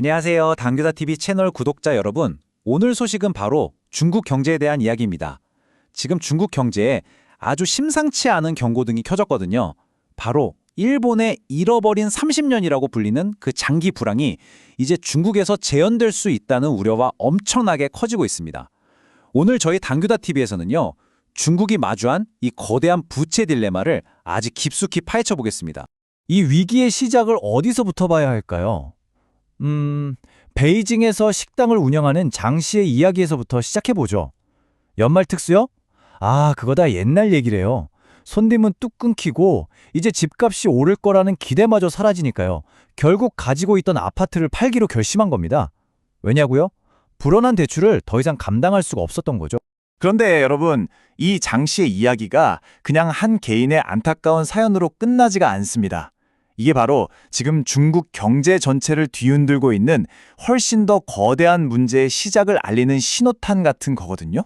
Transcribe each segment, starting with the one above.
안녕하세요. 당규다TV 채널 구독자 여러분. 오늘 소식은 바로 중국 경제에 대한 이야기입니다. 지금 중국 경제에 아주 심상치 않은 경고등이 켜졌거든요. 바로 일본의 잃어버린 30년이라고 불리는 그 장기 불황이 이제 중국에서 재현될 수 있다는 우려가 엄청나게 커지고 있습니다. 오늘 저희 당규다TV에서는요. 중국이 마주한 이 거대한 부채 딜레마를 아주 깊숙이 파헤쳐 보겠습니다. 이 위기의 시작을 어디서부터 봐야 할까요? 베이징에서 식당을 운영하는 장 씨의 이야기에서부터 시작해보죠. 연말 특수요? 그거 다 옛날 얘기래요. 손님은 뚝 끊기고 이제 집값이 오를 거라는 기대마저 사라지니까요. 결국 가지고 있던 아파트를 팔기로 결심한 겁니다. 왜냐고요? 불어난 대출을 더 이상 감당할 수가 없었던 거죠. 그런데 여러분, 이 장 씨의 이야기가 그냥 한 개인의 안타까운 사연으로 끝나지가 않습니다. 이게 바로 지금 중국 경제 전체를 뒤흔들고 있는 훨씬 더 거대한 문제의 시작을 알리는 신호탄 같은 거거든요.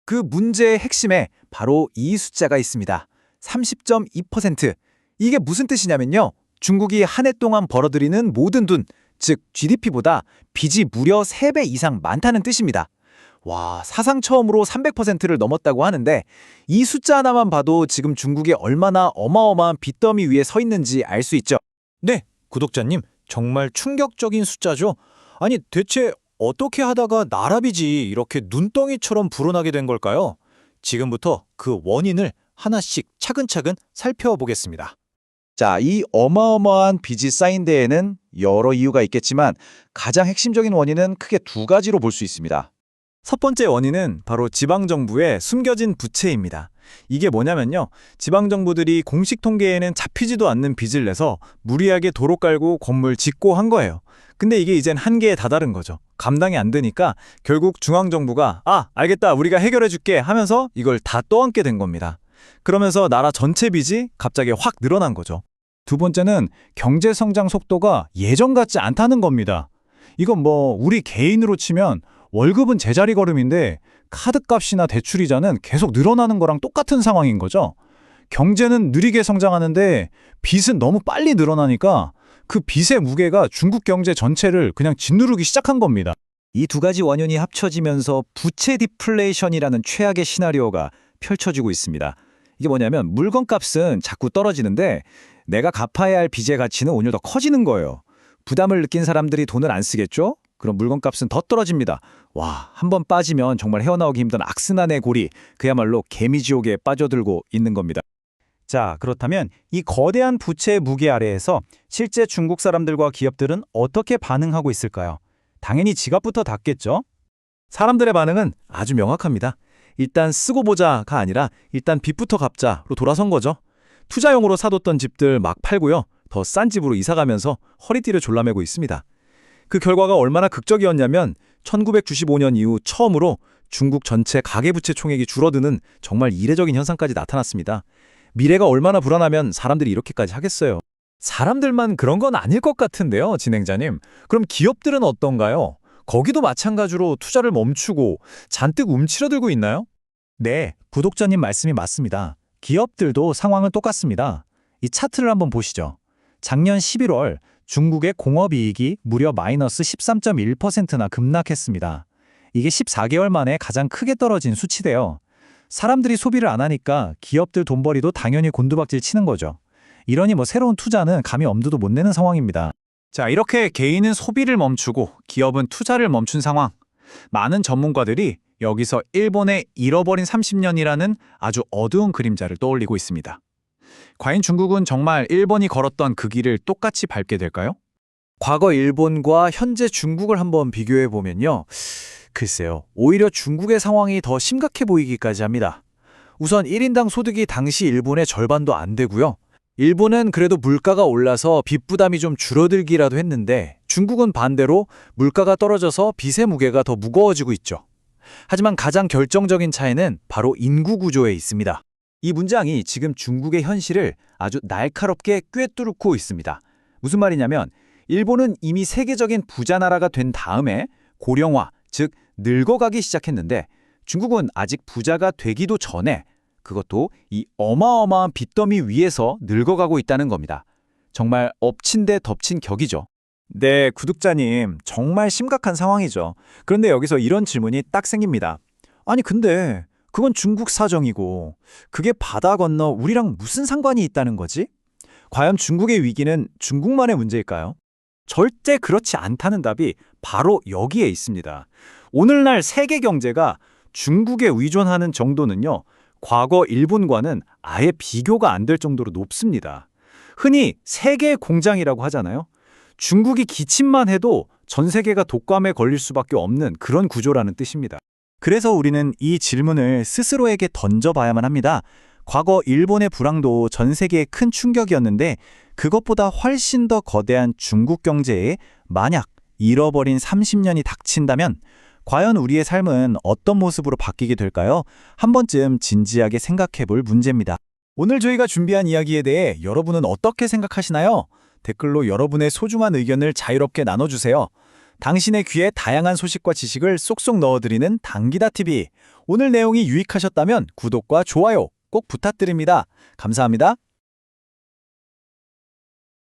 그 문제의 핵심에 바로 이 숫자가 있습니다. 30.2%. 이게 무슨 뜻이냐면요. 중국이 한 해 동안 벌어들이는 모든 돈, 즉 GDP보다 빚이 무려 3배 이상 많다는 뜻입니다. 와, 사상 처음으로 300%를 넘었다고 하는데 이 숫자 하나만 봐도 지금 중국이 얼마나 어마어마한 빚더미 위에 서 있는지 알 수 있죠. 네, 구독자님, 정말 충격적인 숫자죠? 아니, 대체 어떻게 하다가 나라 빚이 이렇게 눈덩이처럼 불어나게 된 걸까요? 지금부터 그 원인을 하나씩 차근차근 살펴보겠습니다. 자, 이 어마어마한 빚이 쌓인 데에는 여러 이유가 있겠지만 가장 핵심적인 원인은 크게 두 가지로 볼 수 있습니다. 첫 번째 원인은 바로 지방정부의 숨겨진 부채입니다. 이게 뭐냐면요. 지방정부들이 공식 통계에는 잡히지도 않는 빚을 내서 무리하게 도로 깔고 건물 짓고 한 거예요. 근데 이게 이젠 한계에 다다른 거죠. 감당이 안 되니까 결국 중앙정부가 알겠다, 우리가 해결해줄게 하면서 이걸 다 떠안게 된 겁니다. 그러면서 나라 전체 빚이 갑자기 확 늘어난 거죠. 두 번째는 경제 성장 속도가 예전 같지 않다는 겁니다. 이건 우리 개인으로 치면 월급은 제자리 걸음인데 카드값이나 대출이자는 계속 늘어나는 거랑 똑같은 상황인 거죠. 경제는 느리게 성장하는데 빚은 너무 빨리 늘어나니까 그 빚의 무게가 중국 경제 전체를 그냥 짓누르기 시작한 겁니다. 이 두 가지 원인이 합쳐지면서 부채 디플레이션이라는 최악의 시나리오가 펼쳐지고 있습니다. 이게 뭐냐면 물건값은 자꾸 떨어지는데 내가 갚아야 할 빚의 가치는 오히려 더 커지는 거예요. 부담을 느낀 사람들이 돈을 안 쓰겠죠? 그럼 물건값은 더 떨어집니다. 와, 한번 빠지면 정말 헤어나오기 힘든 악순환의 고리, 그야말로 개미지옥에 빠져들고 있는 겁니다. 자, 그렇다면 이 거대한 부채의 무게 아래에서 실제 중국 사람들과 기업들은 어떻게 반응하고 있을까요? 당연히 지갑부터 닫겠죠? 사람들의 반응은 아주 명확합니다. 일단 쓰고 보자가 아니라 일단 빚부터 갚자로 돌아선 거죠. 투자용으로 사뒀던 집들 막 팔고요. 더 싼 집으로 이사가면서 허리띠를 졸라매고 있습니다. 그 결과가 얼마나 극적이었냐면 1995년 이후 처음으로 중국 전체 가계부채 총액이 줄어드는 정말 이례적인 현상까지 나타났습니다. 미래가 얼마나 불안하면 사람들이 이렇게까지 하겠어요. 사람들만 그런 건 아닐 것 같은데요, 진행자님. 그럼 기업들은 어떤가요? 거기도 마찬가지로 투자를 멈추고 잔뜩 움츠러들고 있나요? 네, 구독자님 말씀이 맞습니다. 기업들도 상황은 똑같습니다. 이 차트를 한번 보시죠. 작년 11월 중국의 공업이익이 무려 마이너스 13.1%나 급락했습니다. 이게 14개월 만에 가장 크게 떨어진 수치대요. 사람들이 소비를 안 하니까 기업들 돈벌이도 당연히 곤두박질 치는 거죠. 이러니 새로운 투자는 감히 엄두도 못 내는 상황입니다. 자, 이렇게 개인은 소비를 멈추고 기업은 투자를 멈춘 상황. 많은 전문가들이 여기서 일본의 잃어버린 30년이라는 아주 어두운 그림자를 떠올리고 있습니다. 과연 중국은 정말 일본이 걸었던 그 길을 똑같이 밟게 될까요? 과거 일본과 현재 중국을 한번 비교해 보면요. 글쎄요. 오히려 중국의 상황이 더 심각해 보이기까지 합니다. 우선 1인당 소득이 당시 일본의 절반도 안 되고요. 일본은 그래도 물가가 올라서 빚 부담이 좀 줄어들기라도 했는데 중국은 반대로 물가가 떨어져서 빚의 무게가 더 무거워지고 있죠. 하지만 가장 결정적인 차이는 바로 인구 구조에 있습니다. 이 문장이 지금 중국의 현실을 아주 날카롭게 꿰뚫고 있습니다. 무슨 말이냐면 일본은 이미 세계적인 부자 나라가 된 다음에 고령화, 즉 늙어가기 시작했는데 중국은 아직 부자가 되기도 전에 그것도 이 어마어마한 빚더미 위에서 늙어가고 있다는 겁니다. 정말 엎친 데 덮친 격이죠. 네, 구독자님, 정말 심각한 상황이죠. 그런데 여기서 이런 질문이 딱 생깁니다. 아니, 근데 그건 중국 사정이고, 그게 바다 건너 우리랑 무슨 상관이 있다는 거지? 과연 중국의 위기는 중국만의 문제일까요? 절대 그렇지 않다는 답이 바로 여기에 있습니다. 오늘날 세계 경제가 중국에 의존하는 정도는요, 과거 일본과는 아예 비교가 안 될 정도로 높습니다. 흔히 세계의 공장이라고 하잖아요. 중국이 기침만 해도 전 세계가 독감에 걸릴 수밖에 없는 그런 구조라는 뜻입니다. 그래서 우리는 이 질문을 스스로에게 던져봐야만 합니다. 과거 일본의 불황도 전 세계에 큰 충격이었는데 그것보다 훨씬 더 거대한 중국 경제에 만약 잃어버린 30년이 닥친다면 과연 우리의 삶은 어떤 모습으로 바뀌게 될까요? 한 번쯤 진지하게 생각해 볼 문제입니다. 오늘 저희가 준비한 이야기에 대해 여러분은 어떻게 생각하시나요? 댓글로 여러분의 소중한 의견을 자유롭게 나눠주세요. 당신의 귀에 다양한 소식과 지식을 쏙쏙 넣어드리는 당기다TV. 오늘 내용이 유익하셨다면 구독과 좋아요 꼭 부탁드립니다. 감사합니다.